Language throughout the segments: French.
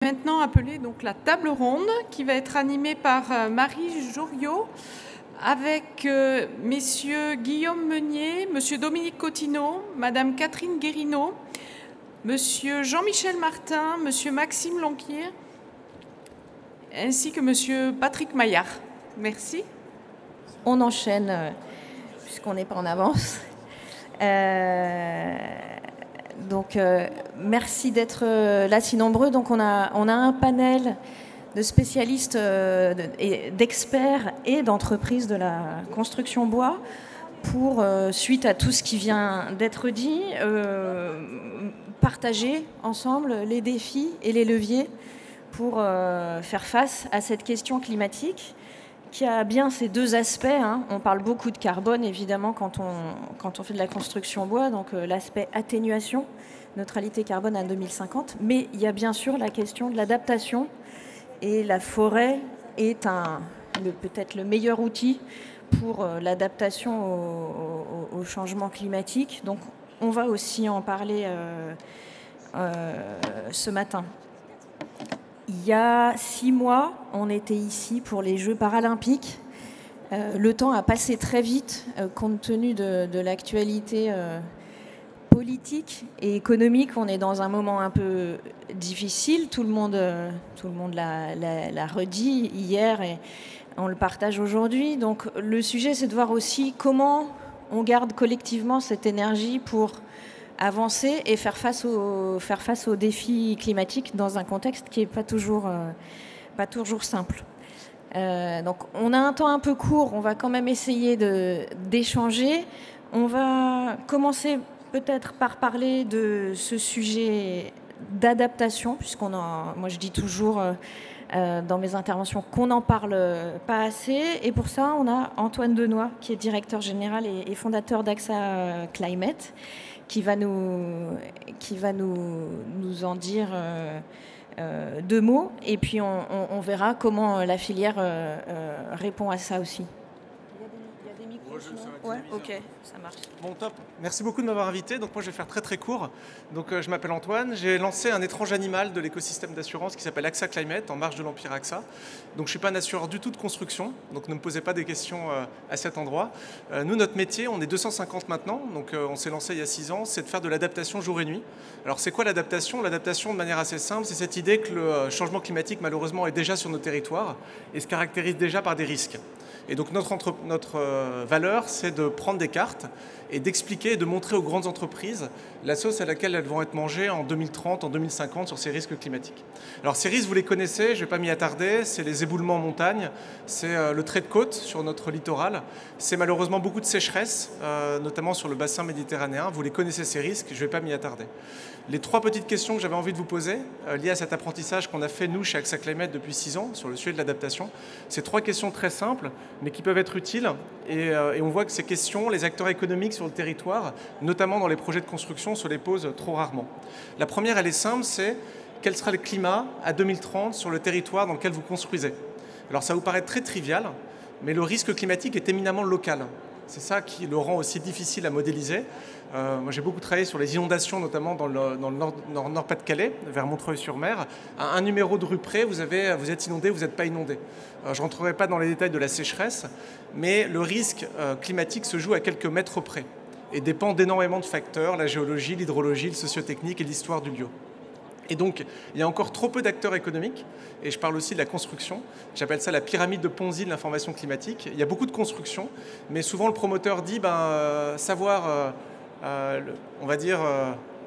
Maintenant appeler donc la table ronde qui va être animée par Marie Joriot avec messieurs Guillaume Meunier, monsieur Dominique Cotineau, madame Catherine Guérineau, monsieur Jean-Michel Martin, monsieur Maxime Lonquier ainsi que monsieur Patrick Maillard. Merci. On enchaîne puisqu'on n'est pas en avance. Merci d'être là si nombreux. Donc on a un panel de spécialistes, d'experts et d'entreprises de la construction bois pour, suite à tout ce qui vient d'être dit, partager ensemble les défis et les leviers pour faire face à cette question climatique qui a bien ces deux aspects. On parle beaucoup de carbone, évidemment, quand on fait de la construction bois, donc l'aspect atténuation, neutralité carbone à 2050, mais il y a bien sûr la question de l'adaptation, et la forêt est peut-être le meilleur outil pour l'adaptation au changement climatique. Donc on va aussi en parler ce matin. Il y a 6 mois, on était ici pour les Jeux paralympiques. Le temps a passé très vite compte tenu de l'actualité politique et économique. On est dans un moment un peu difficile. Tout le monde l'a redit hier et on le partage aujourd'hui. Donc le sujet, c'est de voir aussi comment on garde collectivement cette énergie pour avancer et faire face aux défis climatiques dans un contexte qui n'est pas toujours simple. Donc on a un temps un peu court, on va quand même essayer d'échanger. On va commencer peut-être par parler de ce sujet d'adaptation, moi je dis toujours dans mes interventions qu'on n'en parle pas assez. Et pour ça, on a Antoine Denoy, qui est directeur général et fondateur d'AXA Climate, qui va nous en dire 2 mots, et puis on verra comment la filière répond à ça aussi. Il y a des micros. Ouais, ok, ça marche. Bon, top. Merci beaucoup de m'avoir invité. Donc moi, je vais faire très très court. Donc je m'appelle Antoine. J'ai lancé un étrange animal de l'écosystème d'assurance qui s'appelle AXA Climate, en marge de l'empire AXA. Donc je suis pas un assureur du tout de construction. Donc ne me posez pas des questions à cet endroit. Nous, notre métier, on est 250 maintenant. Donc on s'est lancé il y a 6 ans. C'est de faire de l'adaptation jour et nuit. Alors c'est quoi l'adaptation? L'adaptation, de manière assez simple, c'est cette idée que le changement climatique, malheureusement, est déjà sur nos territoires et se caractérise déjà par des risques. Et donc notre valeur, c'est de prendre des cartes et d'expliquer et de montrer aux grandes entreprises la sauce à laquelle elles vont être mangées en 2030, en 2050 sur ces risques climatiques. Alors ces risques, vous les connaissez, je ne vais pas m'y attarder, c'est les éboulements en montagne, c'est le trait de côte sur notre littoral, c'est malheureusement beaucoup de sécheresse, notamment sur le bassin méditerranéen. Vous les connaissez ces risques, je ne vais pas m'y attarder. Les 3 petites questions que j'avais envie de vous poser, liées à cet apprentissage qu'on a fait, nous, chez AXA Climate depuis 6 ans, sur le sujet de l'adaptation, c'est 3 questions très simples, mais qui peuvent être utiles. Et on voit que ces questions, les acteurs économiques sur le territoire, notamment dans les projets de construction, se les posent trop rarement. La première, elle est simple, c'est quel sera le climat à 2030 sur le territoire dans lequel vous construisez? Alors ça vous paraît très trivial, mais le risque climatique est éminemment local. C'est ça qui le rend aussi difficile à modéliser. Moi, j'ai beaucoup travaillé sur les inondations, notamment dans le Nord-Pas-de-Calais, vers Montreuil-sur-Mer. À un numéro de rue près, vous êtes inondé, vous n'êtes pas inondé. Je ne rentrerai pas dans les détails de la sécheresse, mais le risque climatique se joue à quelques mètres près et dépend d'énormément de facteurs, la géologie, l'hydrologie, le sociotechnique et l'histoire du lieu. Et donc, il y a encore trop peu d'acteurs économiques, et je parle aussi de la construction. J'appelle ça la pyramide de Ponzi de l'information climatique. Il y a beaucoup de construction, mais souvent le promoteur dit savoir, on va dire,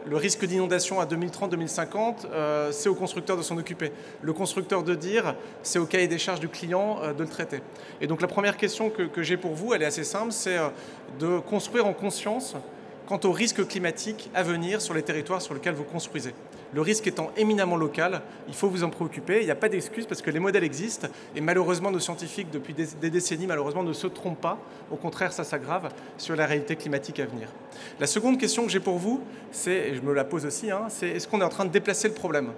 le risque d'inondation à 2030-2050, c'est au constructeur de s'en occuper. Le constructeur de dire, c'est au cahier des charges du client de le traiter. Et donc la première question que j'ai pour vous, elle est assez simple, c'est de construire en conscience quant au risque climatique à venir sur les territoires sur lesquels vous construisez. Le risque étant éminemment local, il faut vous en préoccuper. Il n'y a pas d'excuse parce que les modèles existent et malheureusement nos scientifiques depuis des décennies malheureusement ne se trompent pas. Au contraire, ça s'aggrave sur la réalité climatique à venir. La seconde question que j'ai pour vous, c'est, et je me la pose aussi, c'est est-ce qu'on est en train de déplacer le problème?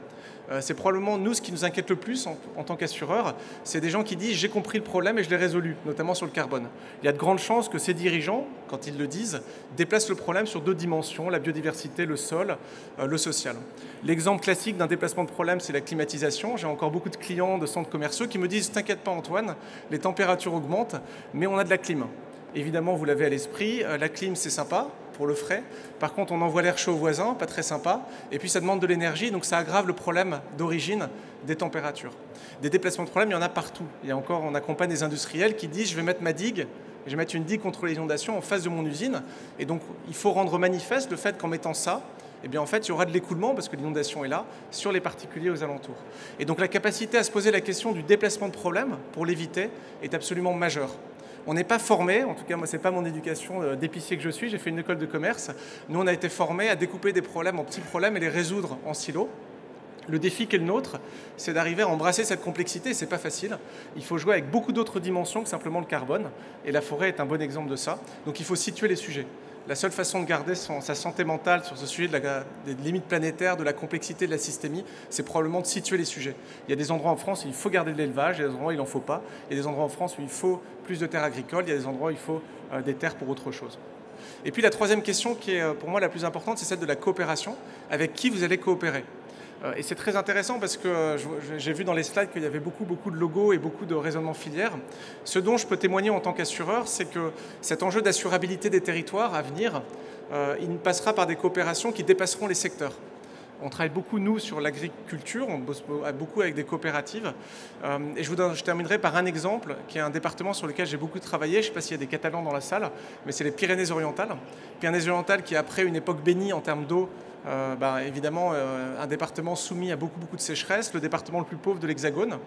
C'est probablement nous ce qui nous inquiète le plus en tant qu'assureur, c'est des gens qui disent j'ai compris le problème et je l'ai résolu, notamment sur le carbone. Il y a de grandes chances que ces dirigeants, quand ils le disent, déplacent le problème sur 2 dimensions, la biodiversité, le sol, le social. L'exemple classique d'un déplacement de problème, c'est la climatisation. J'ai encore beaucoup de clients de centres commerciaux qui me disent t'inquiète pas Antoine, les températures augmentent, mais on a de la clim. Évidemment, vous l'avez à l'esprit, la clim c'est sympa pour le frais. Par contre, on envoie l'air chaud aux voisins, pas très sympa. Et puis ça demande de l'énergie, donc ça aggrave le problème d'origine des températures. Des déplacements de problème, il y en a partout. Il y a encore, on accompagne des industriels qui disent je vais mettre ma digue, je vais mettre une digue contre les inondations en face de mon usine. Et donc il faut rendre manifeste le fait qu'en mettant ça, eh bien, en fait, il y aura de l'écoulement, parce que l'inondation est là, sur les particuliers aux alentours. Et donc la capacité à se poser la question du déplacement de problème pour l'éviter est absolument majeure. On n'est pas formé, en tout cas moi ce n'est pas mon éducation d'épicier que je suis, j'ai fait une école de commerce. Nous on a été formés à découper des problèmes en petits problèmes et les résoudre en silos. Le défi qui est le nôtre, c'est d'arriver à embrasser cette complexité, et ce n'est pas facile. Il faut jouer avec beaucoup d'autres dimensions que simplement le carbone, et la forêt est un bon exemple de ça. Donc il faut situer les sujets. La seule façon de garder sa santé mentale sur ce sujet des limites planétaires, de la complexité de la systémie, c'est probablement de situer les sujets. Il y a des endroits en France où il faut garder de l'élevage, il y a des endroits où il n'en faut pas. Il y a des endroits en France où il faut plus de terres agricoles, il y a des endroits où il faut des terres pour autre chose. Et puis la troisième question qui est pour moi la plus importante, c'est celle de la coopération. Avec qui vous allez coopérer ? Et c'est très intéressant parce que j'ai vu dans les slides qu'il y avait beaucoup de logos et beaucoup de raisonnements filières. Ce dont je peux témoigner en tant qu'assureur, c'est que cet enjeu d'assurabilité des territoires à venir, il passera par des coopérations qui dépasseront les secteurs. On travaille beaucoup, nous, sur l'agriculture, on bosse beaucoup avec des coopératives. Et je terminerai par un exemple, qui est un département sur lequel j'ai beaucoup travaillé. Je ne sais pas s'il y a des Catalans dans la salle, mais c'est les Pyrénées-Orientales. Pyrénées-Orientales qui, après une époque bénie en termes d'eau, évidemment, un département soumis à beaucoup de sécheresse, le département le plus pauvre de l'Hexagone.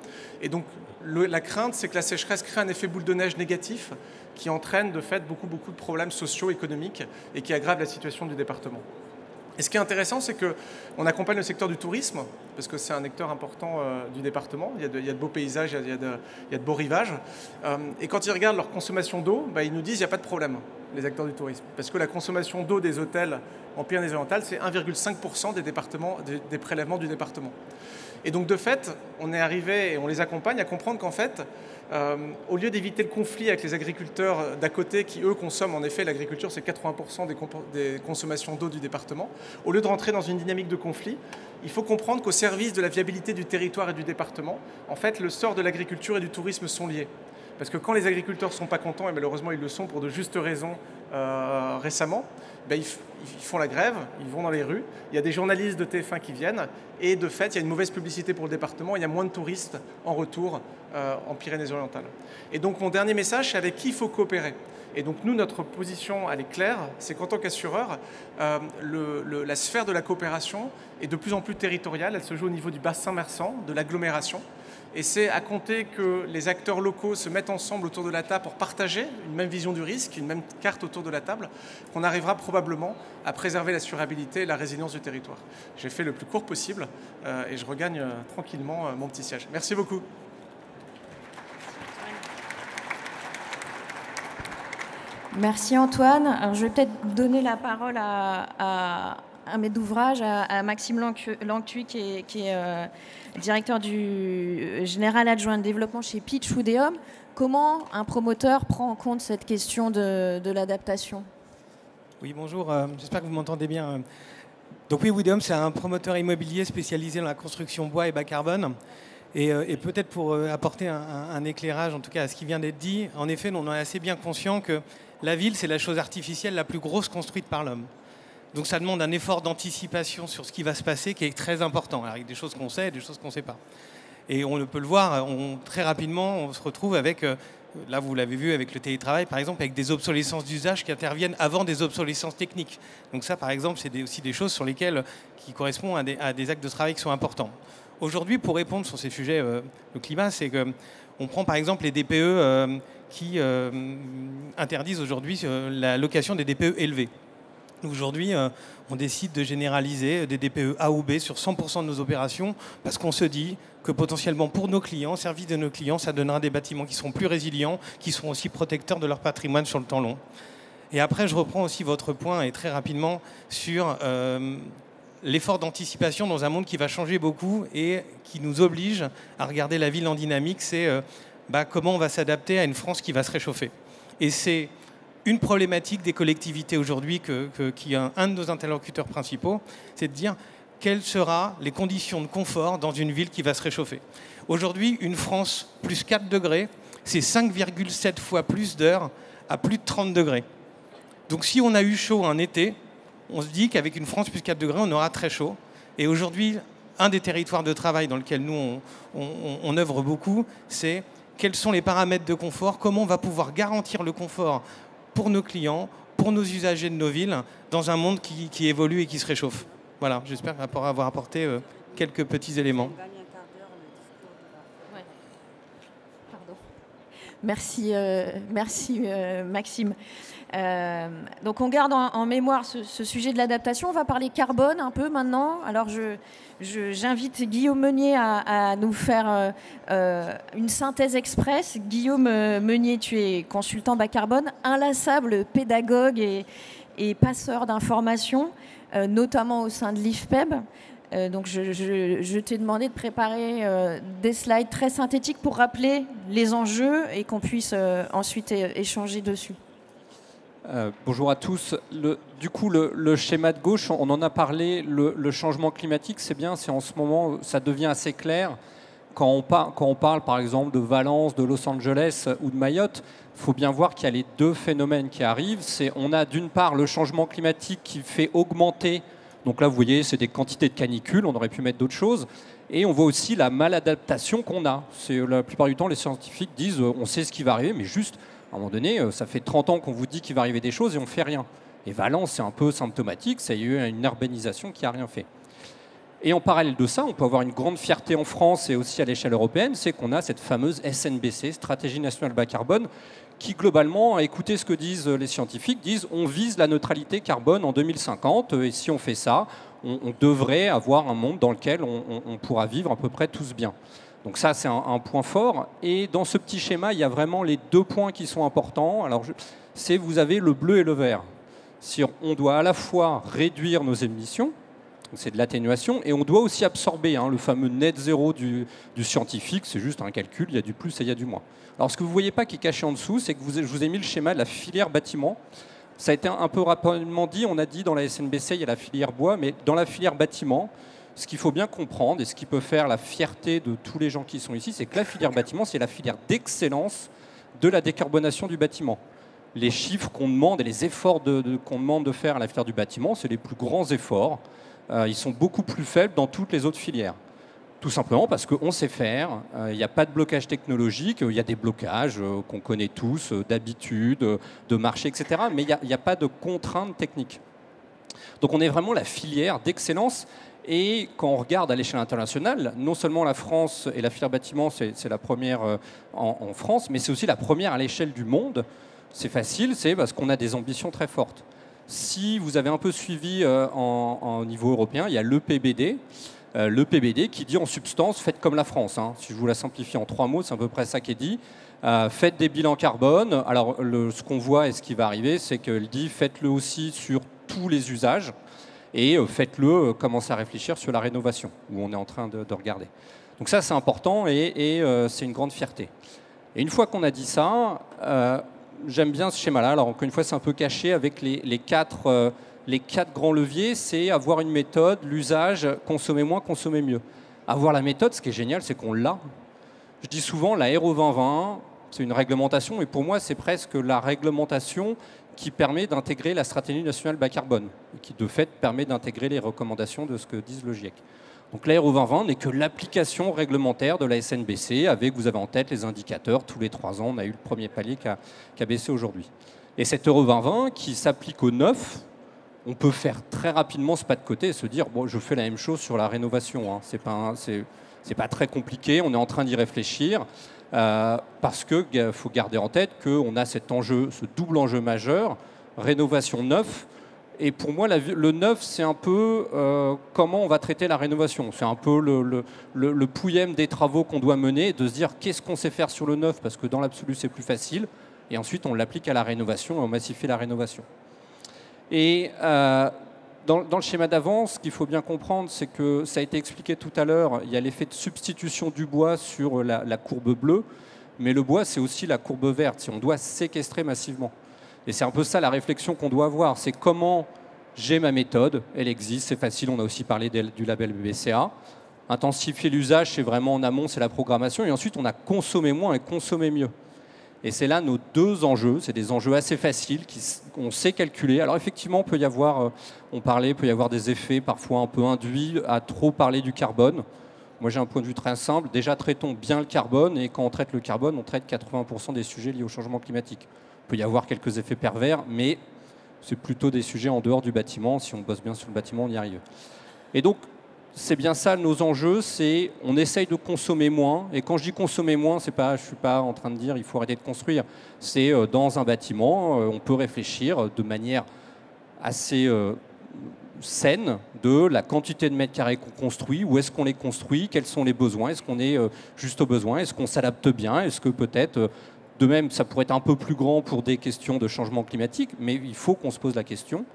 Et donc, la crainte, c'est que la sécheresse crée un effet boule de neige négatif qui entraîne de fait beaucoup de problèmes sociaux, économiques et qui aggrave la situation du département. Et ce qui est intéressant, c'est qu'on accompagne le secteur du tourisme, parce que c'est un acteur important du département. Il y a de beaux paysages, il y a de beaux rivages. Et quand ils regardent leur consommation d'eau, ils nous disent qu'il n'y a pas de problème, les acteurs du tourisme. Parce que la consommation d'eau des hôtels en Pyrénées-Orientales, c'est 1,5% des prélèvements du département. Et donc, de fait, on est arrivé et on les accompagne à comprendre qu'en fait, au lieu d'éviter le conflit avec les agriculteurs d'à côté qui, eux, consomment, en effet, l'agriculture, c'est 80% des consommations d'eau du département, au lieu de rentrer dans une dynamique de conflit, il faut comprendre qu'au service de la viabilité du territoire et du département, en fait, le sort de l'agriculture et du tourisme sont liés. Parce que quand les agriculteurs ne sont pas contents, et malheureusement ils le sont pour de justes raisons récemment, ils font la grève, ils vont dans les rues, il y a des journalistes de TF1 qui viennent, et de fait il y a une mauvaise publicité pour le département, il y a moins de touristes en retour en Pyrénées-Orientales. Et donc mon dernier message, c'est avec qui il faut coopérer. Et donc nous, notre position, elle est claire, c'est qu'en tant qu'assureur, la sphère de la coopération est de plus en plus territoriale, elle se joue au niveau du bassin versant, de l'agglomération. Et c'est à compter que les acteurs locaux se mettent ensemble autour de la table pour partager une même vision du risque, une même carte autour de la table, qu'on arrivera probablement à préserver l'assurabilité et la résilience du territoire. J'ai fait le plus court possible et je regagne tranquillement mon petit siège. Merci beaucoup. Merci Antoine. Alors, je vais peut-être donner la parole à un maître d'ouvrage, à Maxime Lanctuy, qui est directeur du général adjoint de développement chez Pitch Woodéum. Comment un promoteur prend en compte cette question de l'adaptation ? Oui, bonjour, j'espère que vous m'entendez bien. Donc oui, Woodéum, c'est un promoteur immobilier spécialisé dans la construction bois et bas carbone. Et peut-être pour apporter un éclairage, en tout cas à ce qui vient d'être dit, en effet, on est assez bien conscient que la ville, c'est la chose artificielle la plus grosse construite par l'homme. Donc ça demande un effort d'anticipation sur ce qui va se passer qui est très important, avec des choses qu'on sait et des choses qu'on ne sait pas. Et on peut le voir, très rapidement, on se retrouve avec, là vous l'avez vu avec le télétravail par exemple, avec des obsolescences d'usage qui interviennent avant des obsolescences techniques. Donc ça par exemple, c'est aussi des choses sur lesquelles qui correspondent à des actes de travail qui sont importants. Aujourd'hui, pour répondre sur ces sujets, le climat, c'est qu'on prend par exemple les DPE qui interdisent aujourd'hui la location des DPE élevés. Aujourd'hui, on décide de généraliser des DPE A ou B sur 100% de nos opérations parce qu'on se dit que potentiellement pour nos clients, au service de nos clients, ça donnera des bâtiments qui seront plus résilients, qui seront aussi protecteurs de leur patrimoine sur le temps long. Et après, je reprends aussi votre point, et très rapidement, sur l'effort d'anticipation dans un monde qui va changer beaucoup et qui nous oblige à regarder la ville en dynamique, c'est comment on va s'adapter à une France qui va se réchauffer. Et c'est une problématique des collectivités aujourd'hui qui est un de nos interlocuteurs principaux, c'est de dire quelles seront les conditions de confort dans une ville qui va se réchauffer. Aujourd'hui, une France plus 4 degrés, c'est 5,7 fois plus d'heures à plus de 30 degrés. Donc si on a eu chaud un été, on se dit qu'avec une France plus 4 degrés, on aura très chaud. Et aujourd'hui, un des territoires de travail dans lequel nous, on œuvre beaucoup, c'est quels sont les paramètres de confort, comment on va pouvoir garantir le confort pour nos clients, pour nos usagers de nos villes, dans un monde qui évolue et qui se réchauffe. Voilà, j'espère avoir apporté quelques petits éléments. Merci, Maxime. Donc on garde en mémoire ce sujet de l'adaptation. On va parler carbone un peu maintenant. Alors j'invite Guillaume Meunier à nous faire une synthèse express. Guillaume Meunier, tu es consultant bas carbone, inlassable pédagogue et passeur d'informations, notamment au sein de l'IFPEB. Donc je t'ai demandé de préparer des slides très synthétiques pour rappeler les enjeux et qu'on puisse ensuite échanger dessus. Bonjour à tous. Du coup, le schéma de gauche, on en a parlé, le changement climatique, c'est bien, c'est en ce moment, ça devient assez clair. Quand on parle par exemple de Valence, de Los Angeles ou de Mayotte, il faut bien voir qu'il y a les deux phénomènes qui arrivent. On a d'une part le changement climatique qui fait augmenter. Donc là, vous voyez, c'est des quantités de canicules, on aurait pu mettre d'autres choses. Et on voit aussi la maladaptation qu'on a. La plupart du temps, les scientifiques disent on sait ce qui va arriver, mais juste, à un moment donné, ça fait 30 ans qu'on vous dit qu'il va arriver des choses et on ne fait rien. Et Valence, c'est un peu symptomatique, ça y a eu une urbanisation qui n'a rien fait. Et en parallèle de ça, on peut avoir une grande fierté en France et aussi à l'échelle européenne, c'est qu'on a cette fameuse SNBC, Stratégie nationale bas carbone, qui globalement, à écouter ce que disent les scientifiques, disent on vise la neutralité carbone en 2050 et si on fait ça, on devrait avoir un monde dans lequel on pourra vivre à peu près tous bien. Donc ça, c'est un point fort. Et dans ce petit schéma, il y a vraiment les deux points qui sont importants. Alors, vous avez le bleu et le vert. On doit à la fois réduire nos émissions, c'est de l'atténuation, et on doit aussi absorber le fameux net zéro du scientifique, c'est juste un calcul, il y a du plus et il y a du moins. Alors ce que vous ne voyez pas qui est caché en dessous, c'est que je vous ai mis le schéma de la filière bâtiment. Ça a été un peu rapidement dit, on a dit dans la SNBC, il y a la filière bois, mais dans la filière bâtiment, ce qu'il faut bien comprendre, et ce qui peut faire la fierté de tous les gens qui sont ici, c'est que la filière bâtiment, c'est la filière d'excellence de la décarbonation du bâtiment. Les chiffres qu'on demande et les efforts qu'on demande de faire à la filière du bâtiment, c'est les plus grands efforts. Ils sont beaucoup plus faibles dans toutes les autres filières. Tout simplement parce qu'on sait faire, il n'y a pas de blocage technologique, il y a des blocages qu'on connaît tous, d'habitude, de marché, etc. Mais il n'y a pas de contraintes techniques. Donc on est vraiment la filière d'excellence. Et quand on regarde à l'échelle internationale, non seulement la France et la filière bâtiment, c'est la première en France, mais c'est aussi la première à l'échelle du monde. C'est facile, c'est parce qu'on a des ambitions très fortes. Si vous avez un peu suivi au niveau européen, il y a l'EPBD. L'EPBD qui dit en substance, faites comme la France. Si je vous la simplifie en 3 mots, c'est à peu près ça qui est dit. Faites des bilans carbone. Alors, ce qu'on voit et ce qui va arriver, c'est qu'elle dit faites-le aussi sur tous les usages et faites-le, commencez à réfléchir sur la rénovation, où on est en train de regarder. Donc ça, c'est important et c'est une grande fierté. Et une fois qu'on a dit ça, j'aime bien ce schéma-là. Alors, encore une fois, c'est un peu caché avec les quatre grands leviers, c'est avoir une méthode, l'usage, consommer moins, consommer mieux. Avoir la méthode, ce qui est génial, c'est qu'on l'a. Je dis souvent, la RE 2020, c'est une réglementation, et pour moi, c'est presque la réglementation qui permet d'intégrer la stratégie nationale bas carbone, et qui, de fait, permet d'intégrer les recommandations de ce que disent le GIEC. Donc la RE 2020 n'est que l'application réglementaire de la SNBC, avec, vous avez en tête, les indicateurs. Tous les 3 ans, on a eu le premier palier qui a baissé aujourd'hui. Et cette RE 2020, qui s'applique au neuf, on peut faire très rapidement ce pas de côté et se dire bon, je fais la même chose sur la rénovation. C'est pas très compliqué, on est en train d'y réfléchir parce qu'il faut garder en tête qu'on a cet enjeu, ce double enjeu majeur, rénovation neuf. Et pour moi, le neuf, c'est un peu comment on va traiter la rénovation. C'est un peu le pouillème des travaux qu'on doit mener, de se dire qu'est-ce qu'on sait faire sur le neuf, parce que dans l'absolu, c'est plus facile. Et ensuite, on l'applique à la rénovation et on massifie la rénovation. Et dans le schéma d'avant, ce qu'il faut bien comprendre, c'est que ça a été expliqué tout à l'heure, il y a l'effet de substitution du bois sur la courbe bleue, mais le bois, c'est aussi la courbe verte, si on doit séquestrer massivement. Et c'est un peu ça la réflexion qu'on doit avoir, c'est comment j'ai ma méthode, elle existe, c'est facile, on a aussi parlé du label BBCA. Intensifier l'usage, c'est vraiment en amont, c'est la programmation, et ensuite on a consommé moins et consommé mieux. Et c'est là nos deux enjeux, c'est des enjeux assez faciles qu'on sait calculer. Alors effectivement, peut y avoir des effets parfois un peu induits à trop parler du carbone. Moi j'ai un point de vue très simple, déjà traitons bien le carbone, et quand on traite le carbone, on traite 80% des sujets liés au changement climatique. Il peut y avoir quelques effets pervers, mais c'est plutôt des sujets en dehors du bâtiment. Si on bosse bien sur le bâtiment, on y arrive. Et donc, c'est bien ça nos enjeux, c'est on essaye de consommer moins. Et quand je dis consommer moins, je ne suis pas en train de dire il faut arrêter de construire. C'est dans un bâtiment, on peut réfléchir de manière assez saine de la quantité de mètres carrés qu'on construit, où est-ce qu'on les construit, quels sont les besoins, est-ce qu'on est juste aux besoins, est-ce qu'on s'adapte bien, est-ce que peut-être, de même, ça pourrait être un peu plus grand pour des questions de changement climatique, mais il faut qu'on se pose la question.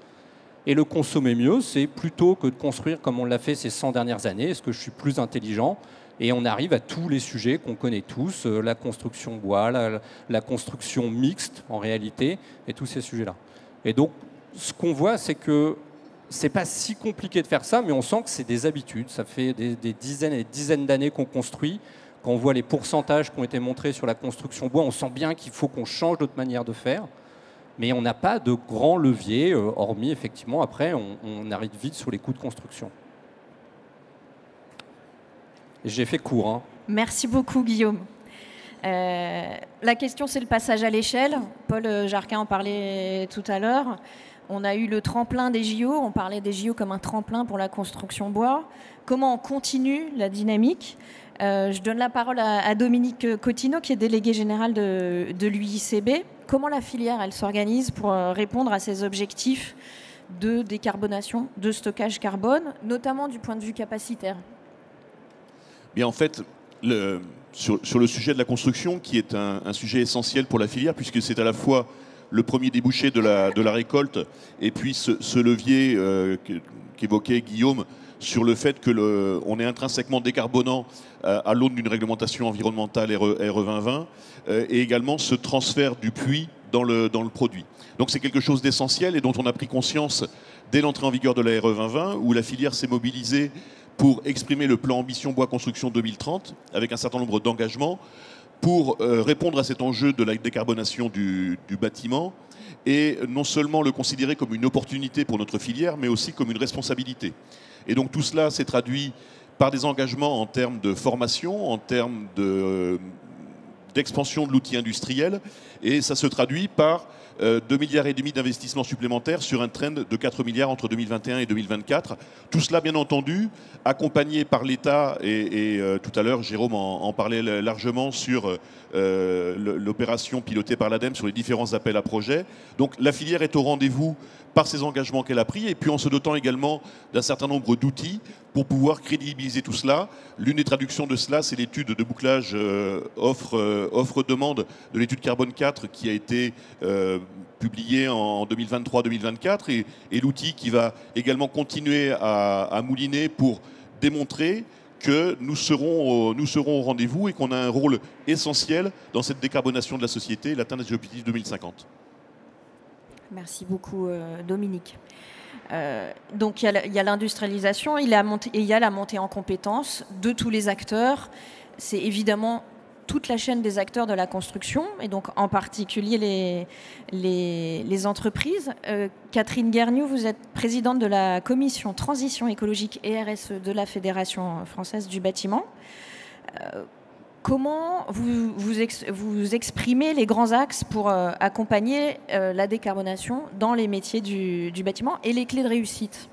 Et le consommer mieux, c'est plutôt que de construire comme on l'a fait ces 100 dernières années. Est-ce que je suis plus intelligent? Et on arrive à tous les sujets qu'on connaît tous, la construction bois, la construction mixte en réalité, et tous ces sujets-là. Et donc, ce qu'on voit, c'est que c'est pas si compliqué de faire ça, mais on sent que c'est des habitudes. Ça fait des dizaines et des dizaines d'années qu'on construit. Quand on voit les pourcentages qui ont été montrés sur la construction bois, on sent bien qu'il faut qu'on change notre manière de faire. Mais on n'a pas de grand levier, hormis effectivement, après, on arrive vite sur les coûts de construction. J'ai fait court. Hein. Merci beaucoup, Guillaume. La question, c'est le passage à l'échelle. Paul Jarquin en parlait tout à l'heure. On a eu le tremplin des JO. On parlait des JO comme un tremplin pour la construction bois. Comment on continue la dynamique? Je donne la parole à Dominique Cottineau, qui est délégué général de l'UICB. Comment la filière, elle s'organise pour répondre à ces objectifs de décarbonation, de stockage carbone, notamment du point de vue capacitaire? Bien, en fait, sur le sujet de la construction, qui est un sujet essentiel pour la filière, puisque c'est à la fois le premier débouché de la récolte, et puis ce levier qu'évoquait Guillaume, sur le fait qu'on est intrinsèquement décarbonant à l'aune d'une réglementation environnementale RE 2020, et également ce transfert du puits dans le produit. Donc c'est quelque chose d'essentiel et dont on a pris conscience dès l'entrée en vigueur de la RE 2020, où la filière s'est mobilisée pour exprimer le plan Ambition Bois Construction 2030, avec un certain nombre d'engagements, pour répondre à cet enjeu de la décarbonation du bâtiment, et non seulement le considérer comme une opportunité pour notre filière, mais aussi comme une responsabilité. Et donc tout cela s'est traduit par des engagements en termes de formation, en termes d'expansion de l'outil industriel, et ça se traduit par 2,5 milliards d'investissements supplémentaires sur un trend de 4 milliards entre 2021 et 2024. Tout cela, bien entendu, accompagné par l'État, et tout à l'heure, Jérôme en parlait largement sur l'opération pilotée par l'ADEME sur les différents appels à projets. Donc la filière est au rendez-vous par ces engagements qu'elle a pris, et puis en se dotant également d'un certain nombre d'outils pour pouvoir crédibiliser tout cela. L'une des traductions de cela, c'est l'étude de bouclage offre-demande de l'étude Carbone 4 qui a été publiée en 2023-2024, et l'outil qui va également continuer à mouliner pour démontrer que nous serons au rendez-vous et qu'on a un rôle essentiel dans cette décarbonation de la société et l'atteinte des objectifs 2050. Merci beaucoup, Dominique. Donc il y a l'industrialisation, il y a la montée en compétences de tous les acteurs. C'est évidemment toute la chaîne des acteurs de la construction, et donc en particulier les entreprises. Catherine Guergnoux, vous êtes présidente de la commission transition écologique et RSE de la Fédération française du bâtiment. Comment vous exprimez les grands axes pour accompagner la décarbonation dans les métiers du bâtiment et les clés de réussite?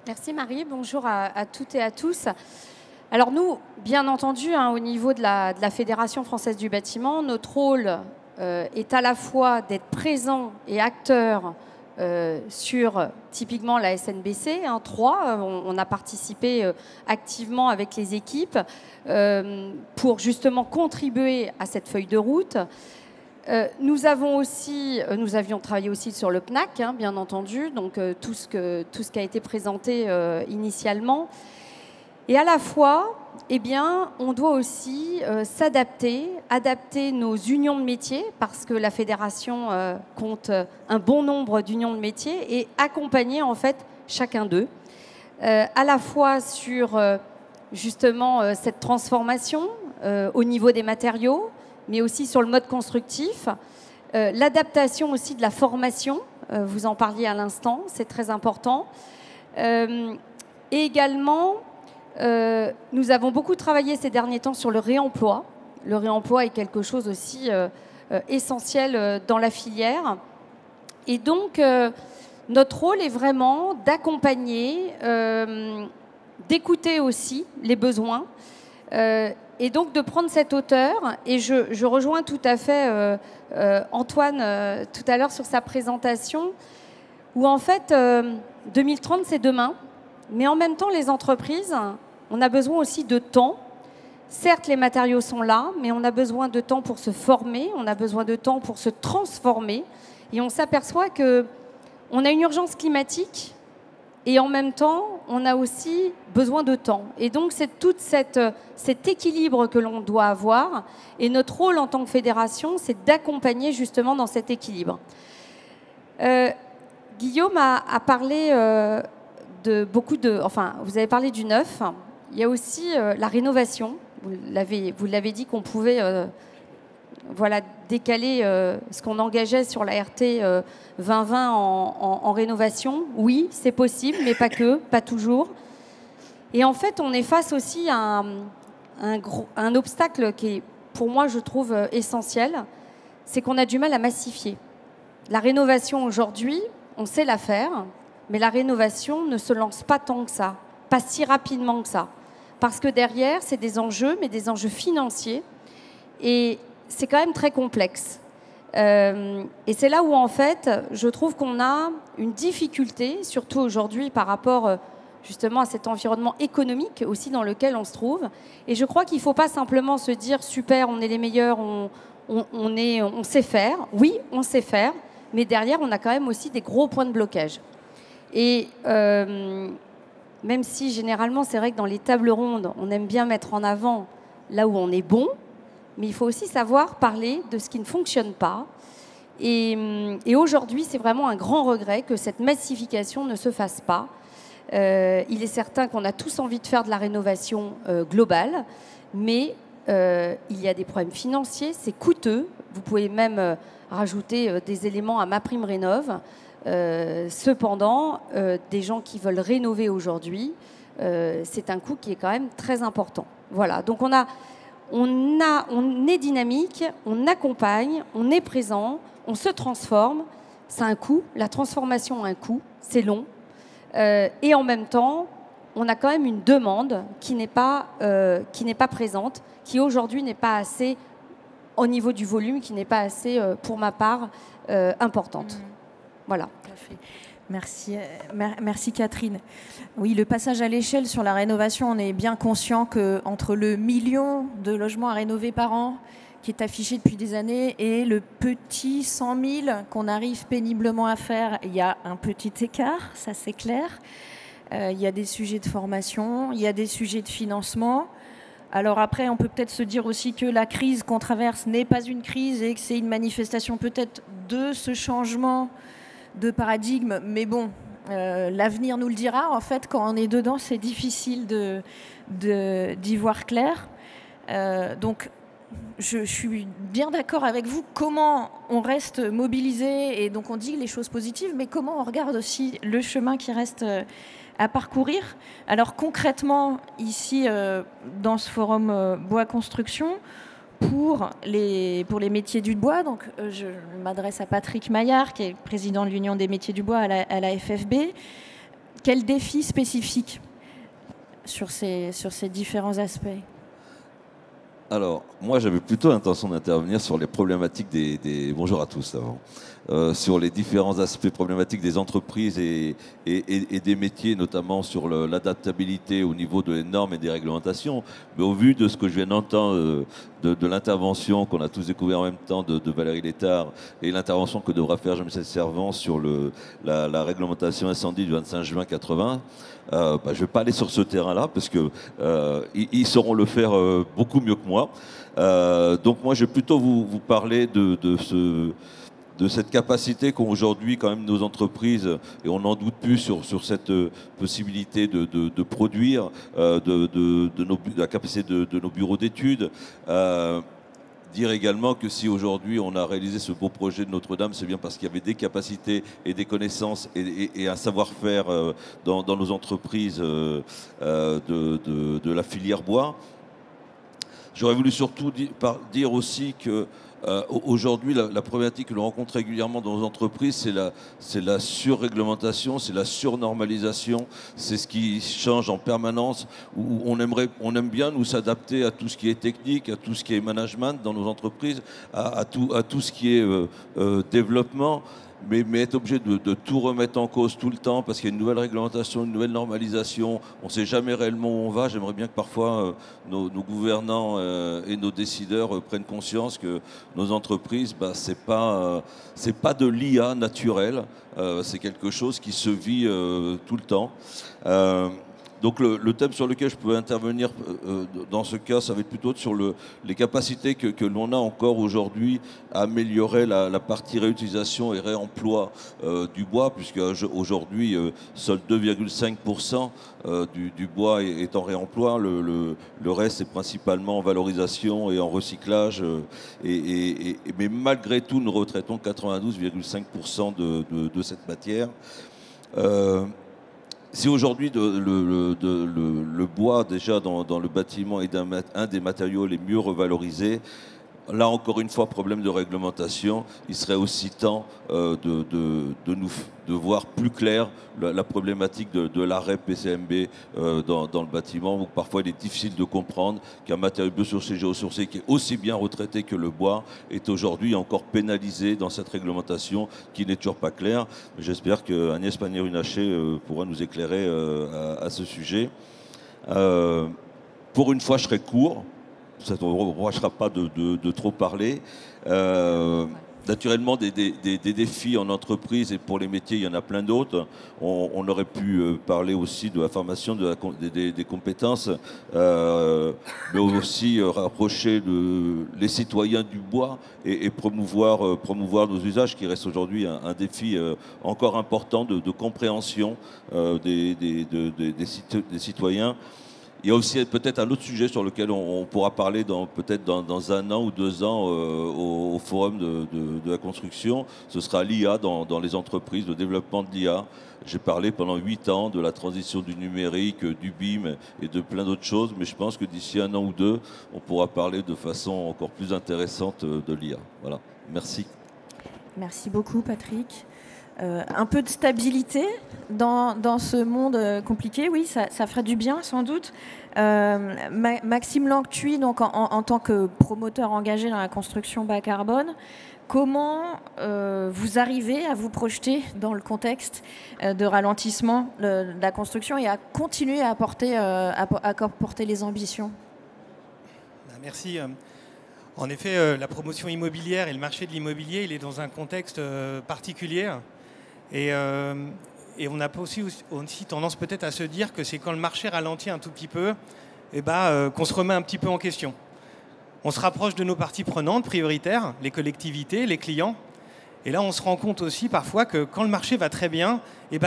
Merci Marie, bonjour à toutes et à tous. Alors nous, bien entendu, au niveau de la Fédération française du bâtiment, notre rôle est à la fois d'être présent et acteur sur typiquement la SNBC 3. On a participé activement avec les équipes pour justement contribuer à cette feuille de route. Nous avions travaillé aussi sur le PNAC, hein, bien entendu, donc tout ce qui a été présenté initialement. Et à la fois, eh bien, on doit aussi s'adapter, adapter nos unions de métiers, parce que la fédération compte un bon nombre d'unions de métiers, et accompagner en fait chacun d'eux, à la fois sur justement cette transformation au niveau des matériaux, mais aussi sur le mode constructif, l'adaptation aussi de la formation, vous en parliez à l'instant, c'est très important, et également nous avons beaucoup travaillé ces derniers temps sur le réemploi. Le réemploi est quelque chose aussi essentiel dans la filière. Et donc, notre rôle est vraiment d'accompagner, d'écouter aussi les besoins, et donc de prendre cette hauteur. Et je rejoins tout à fait Antoine tout à l'heure sur sa présentation, où en fait, 2030, c'est demain. Mais en même temps, les entreprises, on a besoin aussi de temps. Certes, les matériaux sont là, mais on a besoin de temps pour se former, on a besoin de temps pour se transformer. Et on s'aperçoit qu'on a une urgence climatique et en même temps, on a aussi besoin de temps. Et donc, c'est tout cet équilibre que l'on doit avoir. Et notre rôle en tant que fédération, c'est d'accompagner justement dans cet équilibre. Guillaume a parlé... vous avez parlé du neuf. Il y a aussi la rénovation. Vous l'avez dit qu'on pouvait décaler ce qu'on engageait sur la RT 2020 en rénovation. Oui, c'est possible, mais pas que, pas toujours. Et en fait, on est face aussi à un obstacle qui est, pour moi, je trouve essentiel, c'est qu'on a du mal à massifier. La rénovation aujourd'hui, on sait la faire, mais la rénovation ne se lance pas tant que ça, pas si rapidement que ça. Parce que derrière, c'est des enjeux, mais des enjeux financiers. Et c'est quand même très complexe. Et c'est là où, en fait, je trouve qu'on a une difficulté, surtout aujourd'hui par rapport justement à cet environnement économique aussi dans lequel on se trouve. Et je crois qu'il ne faut pas simplement se dire « super, on est les meilleurs, on sait faire ». Oui, on sait faire, mais derrière, on a quand même aussi des gros points de blocage. Et même si généralement c'est vrai que dans les tables rondes on aime bien mettre en avant là où on est bon, mais il faut aussi savoir parler de ce qui ne fonctionne pas. Et aujourd'hui c'est vraiment un grand regret que cette massification ne se fasse pas. Il est certain qu'on a tous envie de faire de la rénovation globale, mais il y a des problèmes financiers, c'est coûteux. Vous pouvez même rajouter des éléments à MaPrimeRénov'. Cependant, des gens qui veulent rénover aujourd'hui, c'est un coût qui est quand même très important. Voilà, donc on est dynamique, on accompagne, on est présent, on se transforme. C'est un coût, la transformation a un coût, c'est long. Et en même temps, on a quand même une demande qui n'est pas présente, qui aujourd'hui n'est pas assez, au niveau du volume, qui n'est pas assez, pour ma part, importante. Voilà. Tout à fait. Merci Catherine. Oui, le passage à l'échelle sur la rénovation, on est bien conscient qu'entre le million de logements à rénover par an qui est affiché depuis des années et le petit 100 000 qu'on arrive péniblement à faire, il y a un petit écart, ça c'est clair. Il y a des sujets de formation, il y a des sujets de financement. Alors après, on peut peut-être se dire aussi que la crise qu'on traverse n'est pas une crise et que c'est une manifestation peut-être de ce changement de paradigme, mais bon, l'avenir nous le dira. En fait, quand on est dedans, c'est difficile d'y voir clair. Donc, je suis bien d'accord avec vous. Comment on reste mobilisé et donc on dit les choses positives, mais comment on regarde aussi le chemin qui reste à parcourir. Alors concrètement, ici, dans ce forum Bois Construction, pour les métiers du bois, donc je m'adresse à Patrick Maillard, qui est président de l'Union des métiers du bois à la FFB. Quels défis spécifiques sur ces différents aspects ? Alors, moi, j'avais plutôt l'intention d'intervenir sur les problématiques bonjour à tous, avant. Sur les différents aspects problématiques des entreprises et des métiers, notamment sur l'adaptabilité au niveau des normes et des réglementations. Mais au vu de ce que je viens d'entendre, de l'intervention qu'on a tous découvert en même temps de Valérie Létard et l'intervention que devra faire Jean-Michel Servan sur la réglementation incendie du 25 juin 80, je ne vais pas aller sur ce terrain-là parce qu'ils sauront le faire beaucoup mieux que moi. Donc moi, je vais plutôt vous parler de cette capacité qu'ont aujourd'hui quand même nos entreprises, et on n'en doute plus sur cette possibilité de produire, la capacité de nos bureaux d'études. Dire également que si aujourd'hui on a réalisé ce beau projet de Notre-Dame, c'est bien parce qu'il y avait des capacités et des connaissances et un savoir-faire dans nos entreprises de la filière bois. J'aurais voulu surtout dire aussi que aujourd'hui, la problématique que l'on rencontre régulièrement dans nos entreprises, c'est la surréglementation, c'est la surnormalisation, c'est ce qui change en permanence, où on aime bien nous s'adapter à tout ce qui est technique, à tout ce qui est management dans nos entreprises, à tout ce qui est développement. Mais être obligé de tout remettre en cause tout le temps parce qu'il y a une nouvelle réglementation, une nouvelle normalisation, on ne sait jamais réellement où on va. J'aimerais bien que parfois nos gouvernants et nos décideurs prennent conscience que nos entreprises, c'est pas de l'IA naturelle, c'est quelque chose qui se vit tout le temps. Donc le thème sur lequel je peux intervenir dans ce cas, ça va être plutôt sur les capacités que l'on a encore aujourd'hui à améliorer la partie réutilisation et réemploi du bois, puisque aujourd'hui, seul 2,5% du bois est en réemploi. Le reste est principalement en valorisation et en recyclage. Mais malgré tout, nous retraitons 92,5% de cette matière. Si aujourd'hui le bois déjà dans le bâtiment est un des matériaux les mieux revalorisés, là encore une fois problème de réglementation, il serait aussi temps de voir plus clair la problématique de l'arrêt PCMB dans le bâtiment, où parfois il est difficile de comprendre qu'un matériau biosourcé, géosourcé qui est aussi bien retraité que le bois est aujourd'hui encore pénalisé dans cette réglementation qui n'est toujours pas claire. J'espère que Agnès Pannier-Runacher pourra nous éclairer à ce sujet. Pour une fois, je serai court. Ça ne reprochera pas de trop parler. Naturellement, des défis en entreprise et pour les métiers, il y en a plein d'autres. On aurait pu parler aussi de la formation des compétences, mais aussi rapprocher les citoyens du bois et promouvoir nos usages, qui reste aujourd'hui un défi encore important de compréhension des citoyens. Il y a aussi peut-être un autre sujet sur lequel on pourra parler peut-être dans 1 an ou 2 ans au forum de la construction. Ce sera l'IA dans les entreprises, le développement de l'IA. J'ai parlé pendant 8 ans de la transition du numérique, du BIM et de plein d'autres choses, mais je pense que d'ici 1 an ou 2, on pourra parler de façon encore plus intéressante de l'IA. Voilà, merci. Merci beaucoup, Patrick. Un peu de stabilité dans ce monde compliqué, oui, ça ferait du bien sans doute. Maxime Lanctuy, donc en tant que promoteur engagé dans la construction bas carbone, comment vous arrivez à vous projeter dans le contexte de ralentissement de la construction et à continuer à porter les ambitions? Merci. En effet, la promotion immobilière et le marché de l'immobilier, il est dans un contexte particulier. Et on a aussi tendance peut-être à se dire que c'est quand le marché ralentit un tout petit peu qu'on se remet un petit peu en question. On se rapproche de nos parties prenantes prioritaires, les collectivités, les clients. Et là, on se rend compte aussi parfois que quand le marché va très bien,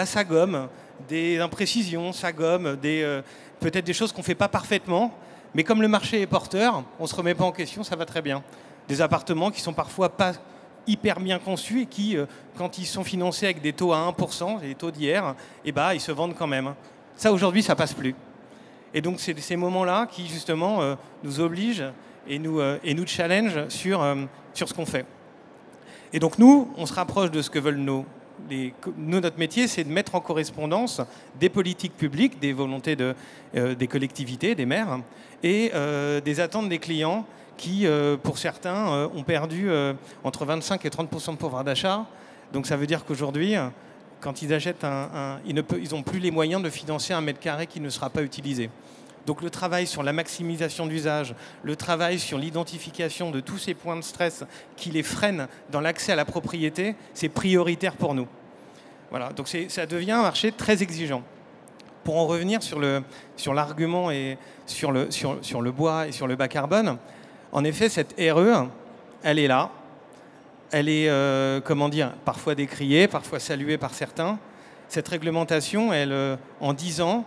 ça gomme des imprécisions, ça gomme peut-être des choses qu'on ne fait pas parfaitement. Mais comme le marché est porteur, on ne se remet pas en question, ça va très bien. Des appartements qui sont parfois pas hyper bien conçus et qui, quand ils sont financés avec des taux à 1%, les taux d'hier, ils se vendent quand même. Ça, aujourd'hui, ça passe plus. Et donc, c'est ces moments-là qui, justement, nous obligent et nous challengent sur ce qu'on fait. Et donc, nous, on se rapproche de ce que veulent nos Nous, notre métier, c'est de mettre en correspondance des politiques publiques, des volontés des collectivités, des maires, et des attentes des clients qui, pour certains, ont perdu entre 25 et 30% de pouvoir d'achat. Donc ça veut dire qu'aujourd'hui, quand ils achètent ils n'ont plus les moyens de financer un mètre carré qui ne sera pas utilisé. Donc le travail sur la maximisation d'usage, le travail sur l'identification de tous ces points de stress qui les freinent dans l'accès à la propriété, c'est prioritaire pour nous. Voilà, donc ça devient un marché très exigeant. Pour en revenir sur l'argument et sur le bois et sur le bas carbone, en effet, cette RE, elle est là. Elle est, parfois décriée, parfois saluée par certains. Cette réglementation, elle, en 10 ans,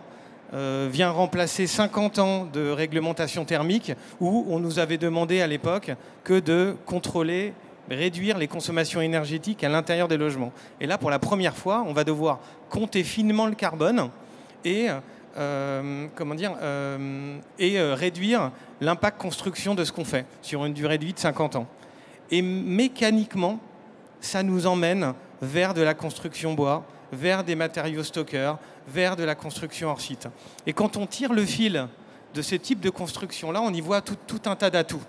vient remplacer 50 ans de réglementation thermique où on nous avait demandé à l'époque que de contrôler, réduire les consommations énergétiques à l'intérieur des logements. Et là, pour la première fois, on va devoir compter finement le carbone et, réduire l'impact construction de ce qu'on fait sur une durée de vie de 50 ans. Et mécaniquement, ça nous emmène vers de la construction bois, vers des matériaux stockeurs, vers de la construction hors site. Et quand on tire le fil de ce type de construction-là, on y voit tout un tas d'atouts.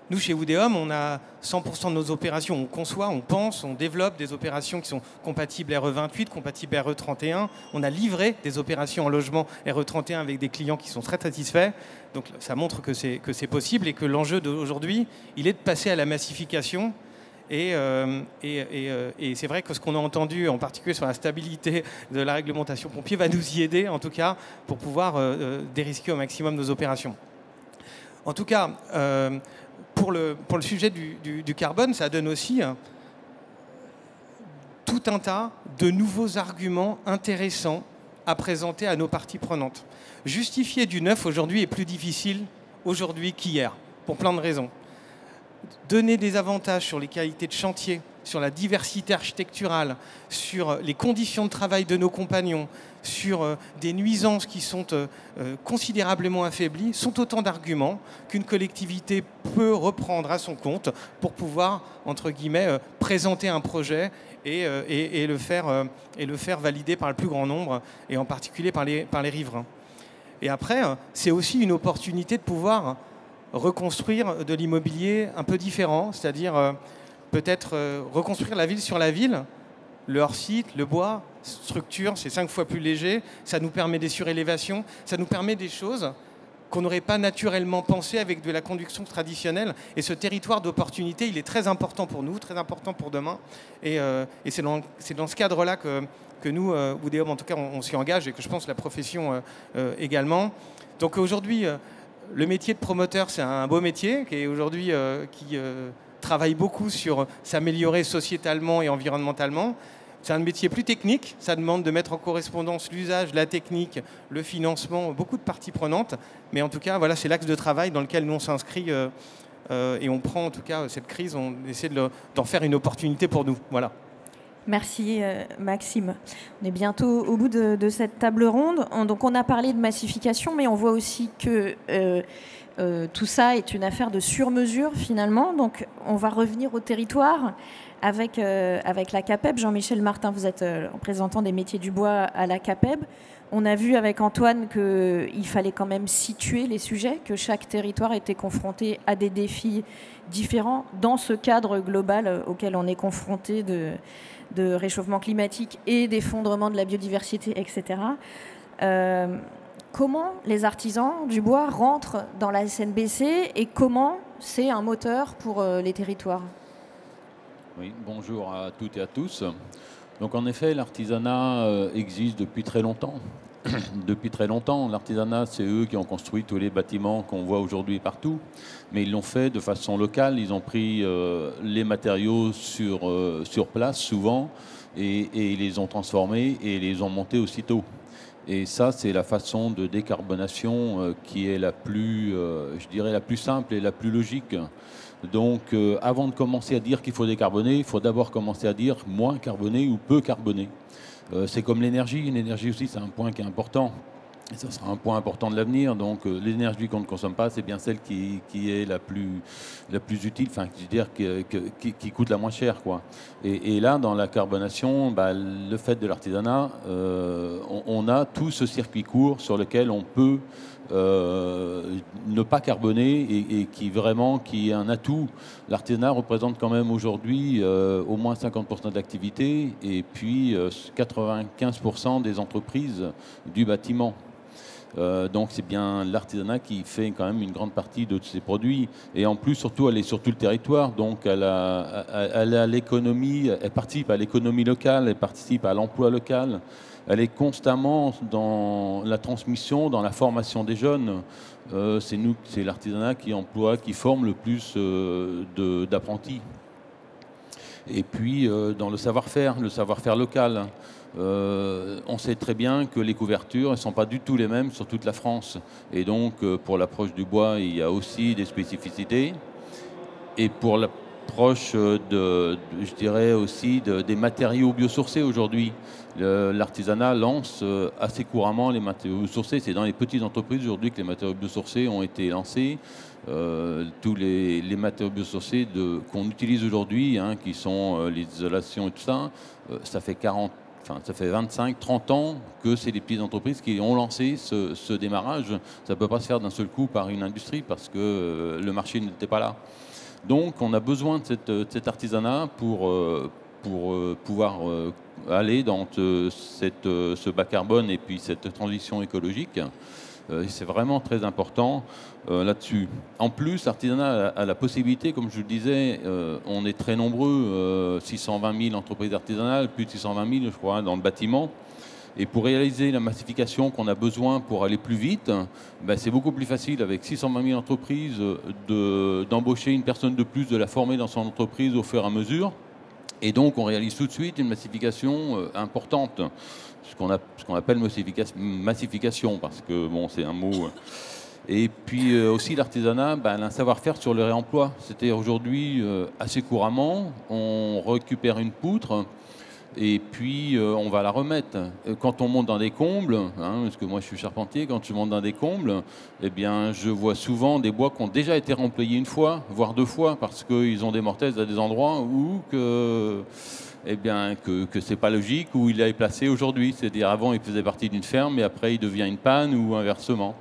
Nous, chez Woodeum, on a 100% de nos opérations, on conçoit, on pense, on développe des opérations qui sont compatibles RE28, compatibles RE31. On a livré des opérations en logement RE31 avec des clients qui sont très satisfaits. Donc ça montre que c'est possible et que l'enjeu d'aujourd'hui, il est de passer à la massification. Et c'est vrai que ce qu'on a entendu, en particulier sur la stabilité de la réglementation pompier, va nous y aider, en tout cas, pour pouvoir dérisquer au maximum nos opérations. En tout cas, pour le sujet du carbone, ça donne aussi tout un tas de nouveaux arguments intéressants à présenter à nos parties prenantes. Justifier du neuf aujourd'hui est plus difficile aujourd'hui qu'hier, pour plein de raisons. Donner des avantages sur les qualités de chantier, sur la diversité architecturale, sur les conditions de travail de nos compagnons, sur des nuisances qui sont considérablement affaiblies, sont autant d'arguments qu'une collectivité peut reprendre à son compte pour pouvoir, entre guillemets, présenter un projet et le faire valider par le plus grand nombre, et en particulier par les riverains. Et après, c'est aussi une opportunité de pouvoir reconstruire de l'immobilier un peu différent, c'est-à-dire peut-être reconstruire la ville sur la ville, le hors-site, le bois, structure, c'est 5 fois plus léger, ça nous permet des surélévations, ça nous permet des choses qu'on n'aurait pas naturellement pensé avec de la conduction traditionnelle. Et ce territoire d'opportunité, il est très important pour nous, très important pour demain. Et c'est dans ce cadre-là que nous, Woodeum, en tout cas, on s'y engage, et que je pense la profession également. Donc aujourd'hui, le métier de promoteur, c'est un beau métier qui travaille beaucoup sur s'améliorer sociétalement et environnementalement. C'est un métier plus technique, ça demande de mettre en correspondance l'usage, la technique, le financement, beaucoup de parties prenantes. Mais en tout cas, voilà, c'est l'axe de travail dans lequel nous on s'inscrit et on prend en tout cas cette crise, on essaie d'en faire une opportunité pour nous. Voilà. Merci Maxime. On est bientôt au bout de cette table ronde. Donc on a parlé de massification, mais on voit aussi que tout ça est une affaire de sur-mesure finalement. Donc on va revenir au territoire avec la CAPEB. Jean-Michel Martin, vous êtes représentant des métiers du bois à la CAPEB. On a vu avec Antoine qu'il fallait quand même situer les sujets, que chaque territoire était confronté à des défis différents dans ce cadre global auquel on est confronté de réchauffement climatique et d'effondrement de la biodiversité, etc. Comment les artisans du bois rentrent dans la SNBC et comment c'est un moteur pour les territoires ? Oui, bonjour à toutes et à tous. Donc en effet, l'artisanat existe depuis très longtemps. Depuis très longtemps, l'artisanat, c'est eux qui ont construit tous les bâtiments qu'on voit aujourd'hui partout. Mais ils l'ont fait de façon locale. Ils ont pris les matériaux sur place, souvent, et ils les ont transformés et les ont montés aussitôt. Et ça, c'est la façon de décarbonation qui est la plus, je dirais, la plus simple et la plus logique. Donc, avant de commencer à dire qu'il faut décarboner, il faut d'abord commencer à dire moins carboné ou peu carboné. C'est comme l'énergie. L'énergie aussi, c'est un point qui est important. Et ça sera un point important de l'avenir. Donc l'énergie qu'on ne consomme pas, c'est bien celle qui est la plus utile, enfin je veux dire qui coûte la moins cher, quoi. Et là, dans la carbonation, le fait de l'artisanat, on a tout ce circuit court sur lequel on peut ne pas carboner et qui est un atout. L'artisanat représente quand même aujourd'hui au moins 50% de l'activité et puis 95% des entreprises du bâtiment. Donc c'est bien l'artisanat qui fait quand même une grande partie de ces produits. Et en plus, surtout, elle est sur tout le territoire. Donc elle a l'économie, elle participe à l'économie locale, elle participe à l'emploi local. Elle est constamment dans la transmission, dans la formation des jeunes. C'est l'artisanat qui forme le plus d'apprentis. Et puis dans le savoir-faire local. On sait très bien que les couvertures ne sont pas du tout les mêmes sur toute la France. Et donc, pour l'approche du bois, il y a aussi des spécificités. Et pour l'approche, je dirais aussi, des matériaux biosourcés aujourd'hui, l'artisanat lance assez couramment les matériaux biosourcés. C'est dans les petites entreprises aujourd'hui que les matériaux biosourcés ont été lancés. Tous les matériaux biosourcés qu'on utilise aujourd'hui, hein, qui sont l'isolation et tout ça, ça fait 25-30 ans que c'est les petites entreprises qui ont lancé ce démarrage. Ça ne peut pas se faire d'un seul coup par une industrie parce que le marché n'était pas là. Donc on a besoin de cet artisanat pour pouvoir aller dans ce bas carbone et puis cette transition écologique. C'est vraiment très important là-dessus. En plus, l'artisanat a la possibilité, comme je le disais, on est très nombreux, 620 000 entreprises artisanales, plus de 620 000 je crois, dans le bâtiment. Et pour réaliser la massification qu'on a besoin pour aller plus vite, c'est beaucoup plus facile avec 620 000 entreprises d'embaucher une personne de plus, de la former dans son entreprise au fur et à mesure. Et donc on réalise tout de suite une massification importante. Ce qu'on appelle massification, parce que bon, c'est un mot. Et puis aussi l'artisanat, elle a un savoir-faire sur le réemploi. C'est-à-dire aujourd'hui, assez couramment, on récupère une poutre et puis on va la remettre. Quand on monte dans des combles, hein, parce que moi je suis charpentier, quand je monte dans des combles, eh bien, je vois souvent des bois qui ont déjà été remplayés une fois, voire 2 fois, parce qu'ils ont des mortaises à des endroits où que c'est pas logique, où il est placé aujourd'hui. C'est-à-dire avant il faisait partie d'une ferme, mais après il devient une panne ou inversement.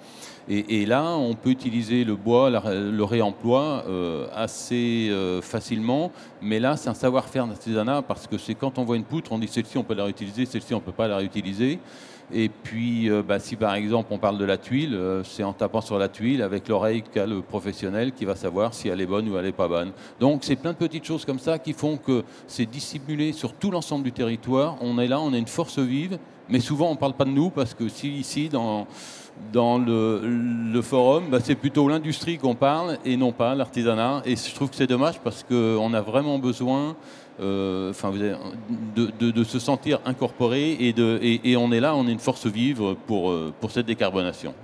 Et là, on peut utiliser le bois, le réemploi assez facilement. Mais là, c'est un savoir-faire d'artisanat parce que c'est quand on voit une poutre, on dit celle-ci on peut la réutiliser, celle-ci on ne peut pas la réutiliser. Et puis, si par exemple on parle de la tuile, c'est en tapant sur la tuile avec l'oreille qu'a le professionnel qui va savoir si elle est bonne ou elle n'est pas bonne. Donc c'est plein de petites choses comme ça qui font que c'est dissimulé sur tout l'ensemble du territoire. On est là, on a une force vive, mais souvent on ne parle pas de nous parce que si ici dans le forum, c'est plutôt l'industrie qu'on parle et non pas l'artisanat. Et je trouve que c'est dommage parce qu'on a vraiment besoin de se sentir incorporé et on est là, on est une force vive pour cette décarbonation.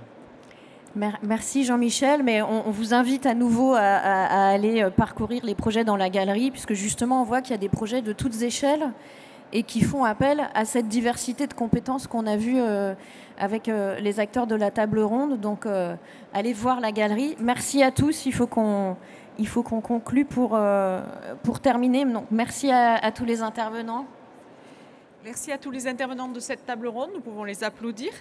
Merci Jean-Michel, mais on vous invite à nouveau à aller parcourir les projets dans la galerie, puisque justement on voit qu'il y a des projets de toutes échelles et qui font appel à cette diversité de compétences qu'on a vues avec les acteurs de la table ronde. Donc allez voir la galerie. Merci à tous, il faut qu'on conclue pour terminer. Donc, merci à tous les intervenants. Merci à tous les intervenants de cette table ronde, nous pouvons les applaudir.